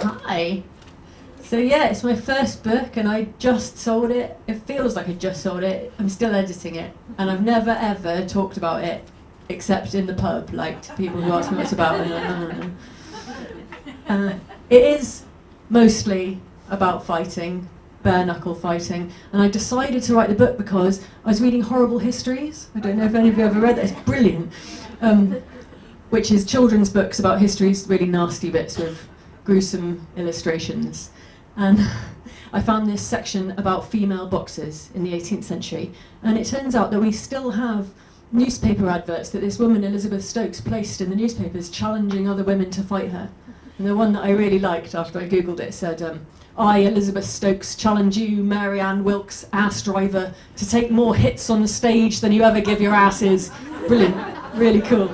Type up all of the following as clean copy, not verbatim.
Hi. So yeah, it's my first book and I just sold it. It feels like I just sold it. I'm still editing it. And I've never ever talked about it except in the pub, like to people who ask me what it's about. It is mostly about fighting, bare knuckle fighting. And I decided to write the book because I was reading Horrible Histories. I don't know if any of you have ever read that. It's brilliant. Which is children's books about histories, really nasty bits with gruesome illustrations. And I found this section about female boxers in the 18th century. And it turns out that we still have newspaper adverts that this woman, Elizabeth Stokes, placed in the newspapers challenging other women to fight her. And the one that I really liked after I Googled it said, I, Elizabeth Stokes, challenge you, Mary Ann Wilkes, ass driver, to take more hits on the stage than you ever give your asses. Brilliant, really cool.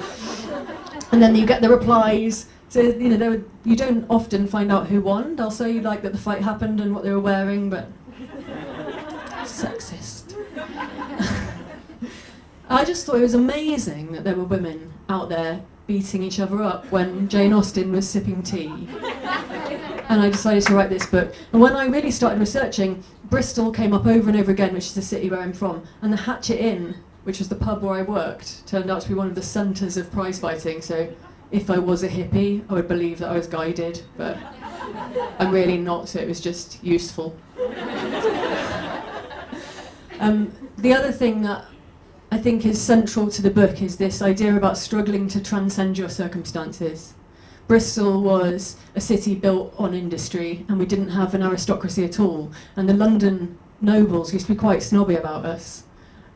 And then you get the replies. So, you know, you don't often find out who won. They'll say like that the fight happened and what they were wearing, but sexist. I just thought it was amazing that there were women out there beating each other up when Jane Austen was sipping tea. And I decided to write this book. And when I really started researching, Bristol came up over and over again, which is the city where I'm from, and the Hatchet Inn, which was the pub where I worked, turned out to be one of the centres of prize fighting. So if I was a hippie, I would believe that I was guided, but I'm really not, so it was just useful. The other thing that I think is central to the book is this idea about struggling to transcend your circumstances. Bristol was a city built on industry, and we didn't have an aristocracy at all, and the London nobles used to be quite snobby about us.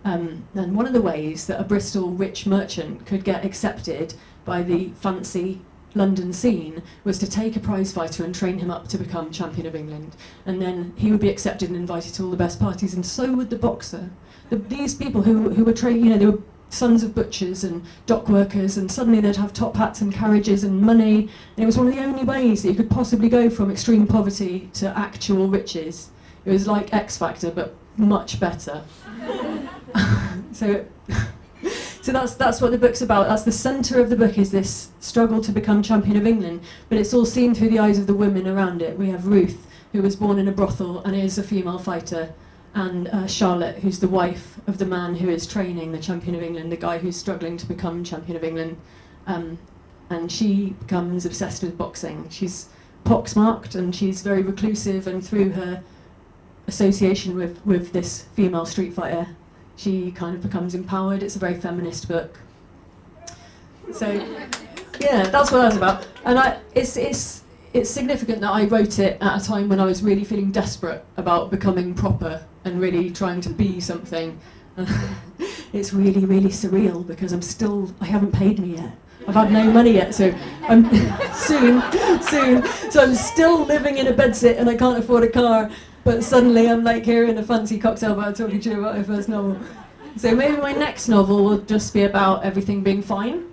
And one of the ways that a Bristol rich merchant could get accepted by the fancy London scene was to take a prize fighter and train him up to become champion of England. And then he would be accepted and invited to all the best parties, and so would the boxer. These people who were trained, you know, they were sons of butchers and dock workers, and suddenly they'd have top hats and carriages and money. And it was one of the only ways that you could possibly go from extreme poverty to actual riches. It was like X Factor, but much better. So that's what the book's about. That's the centre of the book, is this struggle to become champion of England, but it's all seen through the eyes of the women around it. We have Ruth, who was born in a brothel and is a female fighter, and Charlotte, who's the wife of the man who is training the champion of England, the guy who's struggling to become champion of England, and she becomes obsessed with boxing. She's pox-marked and she's very reclusive, and through her association with this female street fighter, she kind of becomes empowered. It's a very feminist book. So, yeah, that's what I was about. And it's significant that I wrote it at a time when I was really feeling desperate about becoming proper and really trying to be something. It's really, really surreal because I haven't paid me yet. I've had no money yet, so I'm soon. So I'm still living in a bedsit and I can't afford a car. But suddenly I'm like here in a fancy cocktail bar talking to you about my first novel. So maybe my next novel will just be about everything being fine.